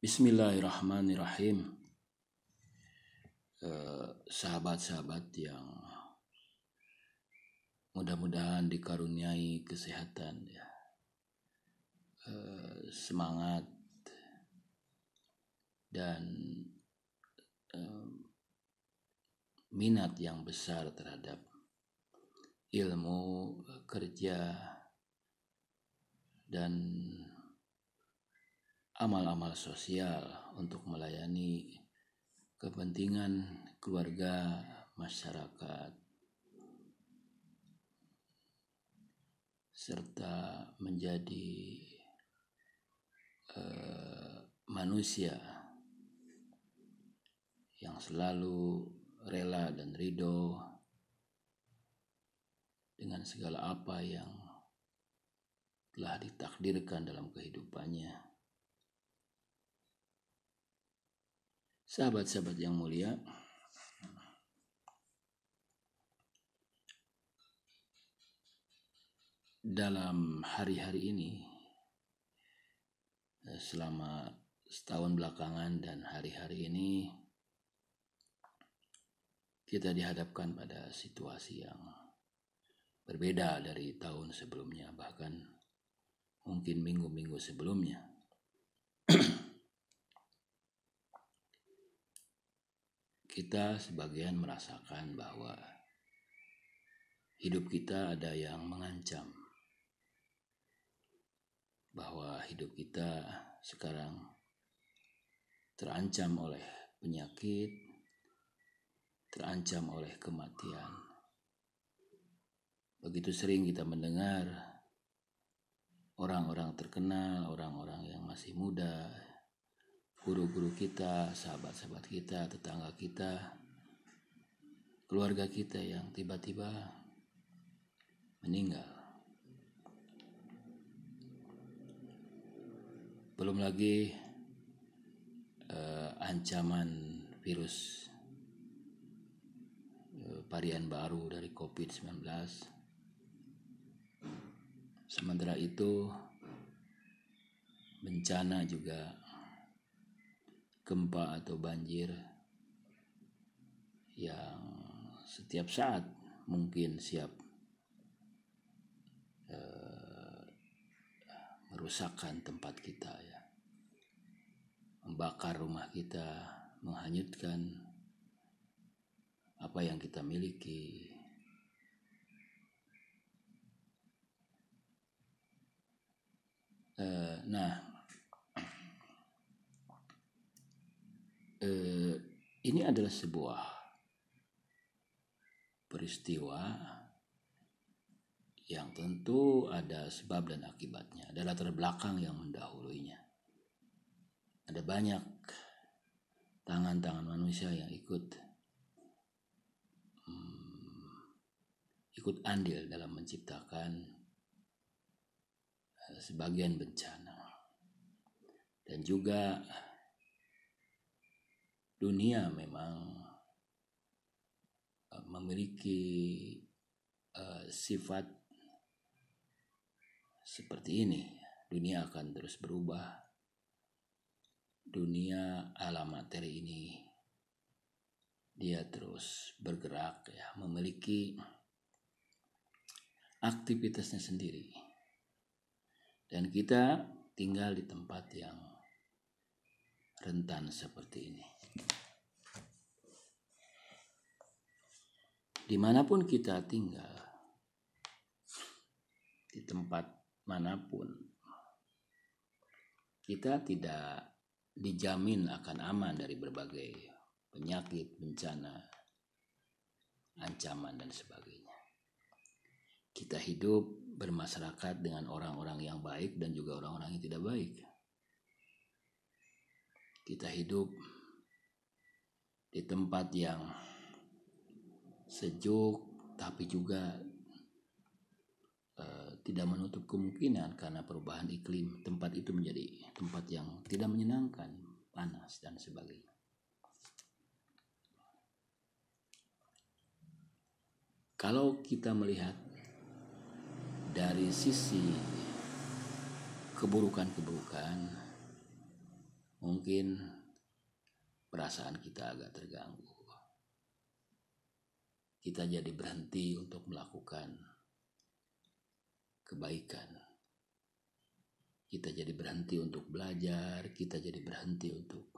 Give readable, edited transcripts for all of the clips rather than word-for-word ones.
Bismillahirrahmanirrahim. Sahabat-sahabat yang mudah-mudahan dikaruniai kesehatan, ya, semangat dan minat yang besar terhadap ilmu, kerja, dan amal-amal sosial untuk melayani kepentingan keluarga, masyarakat, serta menjadi manusia yang selalu rela dan ridho dengan segala apa yang telah ditakdirkan dalam kehidupannya. Sahabat-sahabat yang mulia, dalam hari-hari ini, selama setahun belakangan dan hari-hari ini, kita dihadapkan pada situasi yang berbeda dari tahun sebelumnya, bahkan mungkin minggu-minggu sebelumnya. Kita sebagian merasakan bahwa hidup kita ada yang mengancam, bahwa hidup kita sekarang terancam oleh penyakit, terancam oleh kematian. Begitu sering kita mendengar orang-orang terkenal, orang-orang yang masih muda, guru-guru kita, sahabat-sahabat kita, tetangga kita, keluarga kita yang tiba-tiba meninggal. Belum lagi ancaman virus varian baru dari COVID-19. Sementara itu, bencana juga, gempa atau banjir yang setiap saat mungkin siap merusakkan tempat kita, ya, membakar rumah kita, menghanyutkan apa yang kita miliki. Ini adalah sebuah peristiwa yang tentu ada sebab dan akibatnya, ada latar belakang yang mendahuluinya. Ada banyak tangan-tangan manusia yang ikut andil dalam menciptakan sebagian bencana. Dan juga dunia memang memiliki sifat seperti ini. Dunia akan terus berubah. Dunia alam materi ini, dia terus bergerak, ya, memiliki aktivitasnya sendiri. Dan kita tinggal di tempat yang rentan seperti ini. Dimanapun kita tinggal, di tempat manapun, kita tidak dijamin akan aman dari berbagai penyakit, bencana, ancaman, dan sebagainya. Kita hidup bermasyarakat dengan orang-orang yang baik dan juga orang-orang yang tidak baik. Kita hidup di tempat yang sejuk, tapi juga tidak menutup kemungkinan karena perubahan iklim tempat itu menjadi tempat yang tidak menyenangkan, panas, dan sebagainya. Kalau kita melihat dari sisi keburukan-keburukan, mungkin perasaan kita agak terganggu. Kita jadi berhenti untuk melakukan kebaikan. Kita jadi berhenti untuk belajar, kita jadi berhenti untuk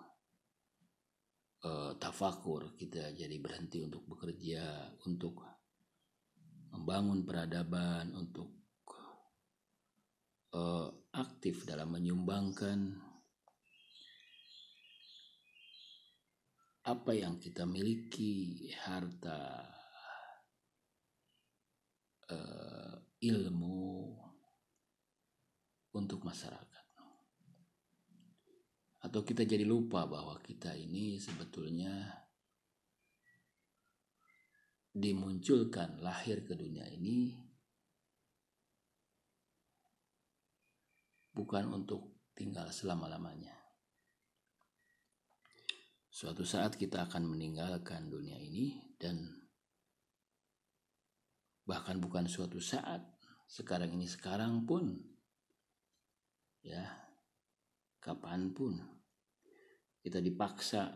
tafakur, kita jadi berhenti untuk bekerja, untuk membangun peradaban, untuk aktif dalam menyumbangkan apa yang kita miliki, harta, ilmu untuk masyarakat. Atau kita jadi lupa bahwa kita ini sebetulnya dimunculkan, lahir ke dunia ini bukan untuk tinggal selama-lamanya. Suatu saat kita akan meninggalkan dunia ini, dan bahkan bukan suatu saat, sekarang pun, ya, kapanpun kita dipaksa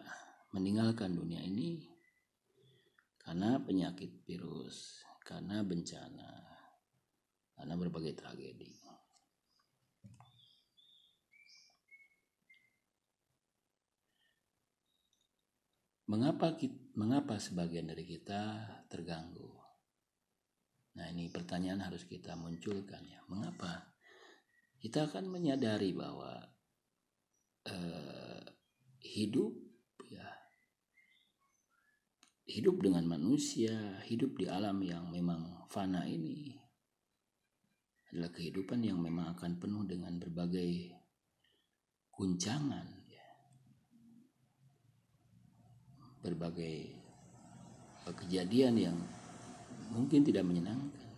meninggalkan dunia ini karena penyakit virus, karena bencana, karena berbagai tragedi. Mengapa sebagian dari kita terganggu? Nah, ini pertanyaan harus kita munculkan, ya. Mengapa? Kita akan menyadari bahwa hidup dengan manusia, hidup di alam yang memang fana ini adalah kehidupan yang memang akan penuh dengan berbagai guncangan, ya. Berbagai kejadian yang mungkin tidak menyenangkan.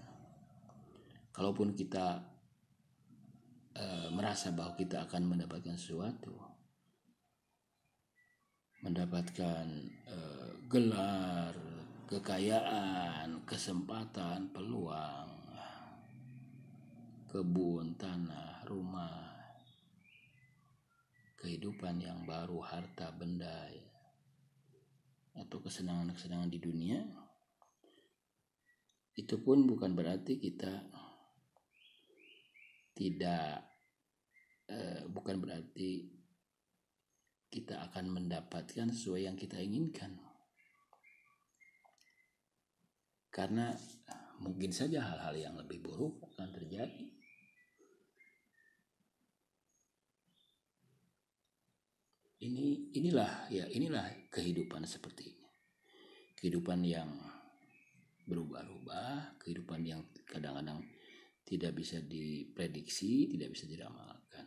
Kalaupun kita merasa bahwa kita akan mendapatkan sesuatu, mendapatkan gelar, kekayaan, kesempatan, peluang, kebun, tanah, rumah, kehidupan yang baru, harta, benda, ya, atau kesenangan-kesenangan di dunia, itu pun bukan berarti kita bukan berarti kita akan mendapatkan sesuai yang kita inginkan. Karena mungkin saja hal-hal yang lebih buruk akan terjadi. Inilah kehidupan seperti ini. Kehidupan yang berubah-ubah, kehidupan yang kadang-kadang tidak bisa diprediksi, tidak bisa diramalkan.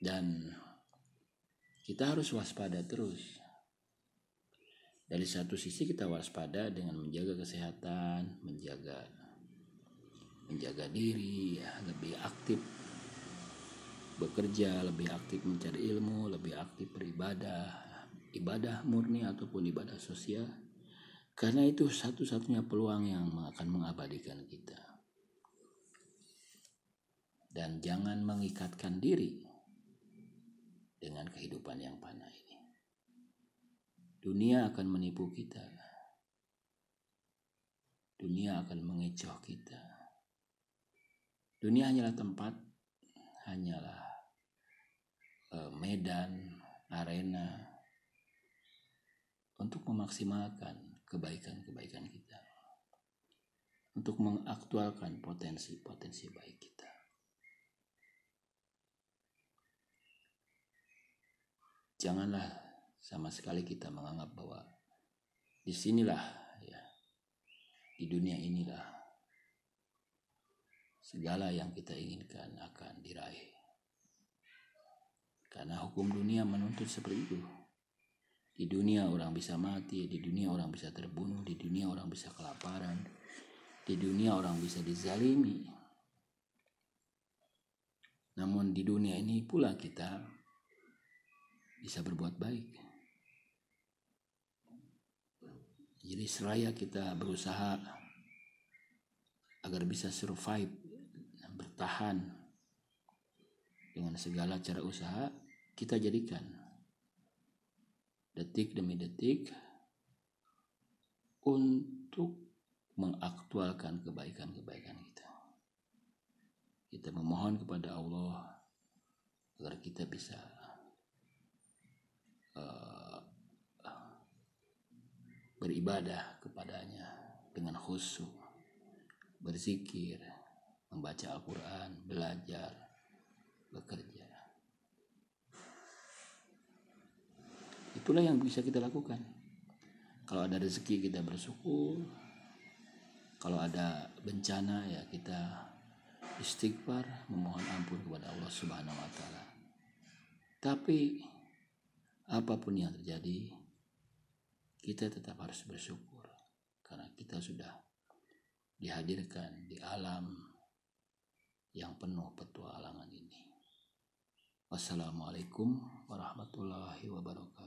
Dan kita harus waspada terus. Dari satu sisi kita waspada dengan menjaga kesehatan, menjaga diri, ya, lebih aktif bekerja, lebih aktif mencari ilmu, lebih aktif beribadah, ibadah murni ataupun ibadah sosial. Karena itu satu-satunya peluang yang akan mengabadikan kita. Dan jangan mengikatkan diri dengan kehidupan yang fana ini. Dunia akan menipu kita. Dunia akan mengecoh kita. Dunia hanyalah tempat, hanyalah medan, arena untuk memaksimalkan kebaikan-kebaikan kita, untuk mengaktualkan potensi-potensi baik kita. Janganlah sama sekali kita menganggap bahwa disinilah, ya, di dunia inilah segala yang kita inginkan akan diraih. Karena hukum dunia menuntut seperti itu. Di dunia orang bisa mati, di dunia orang bisa terbunuh, di dunia orang bisa kelaparan, di dunia orang bisa dizalimi. Namun di dunia ini pula kita bisa berbuat baik. Jadi seraya kita berusaha agar bisa survive, bertahan dengan segala cara usaha kita jadikan detik demi detik untuk mengaktualkan kebaikan-kebaikan kita. Kita memohon kepada Allah agar kita bisa beribadah kepadanya dengan khusyuk, berzikir, membaca Al-Quran, belajar, bekerja. Itulah yang bisa kita lakukan. Kalau ada rezeki kita bersyukur, kalau ada bencana ya kita istighfar, memohon ampun kepada Allah Subhanahu wa taala. Tapi apapun yang terjadi, kita tetap harus bersyukur karena kita sudah dihadirkan di alam yang penuh petualangan ini. Wassalamualaikum warahmatullahi wabarakatuh.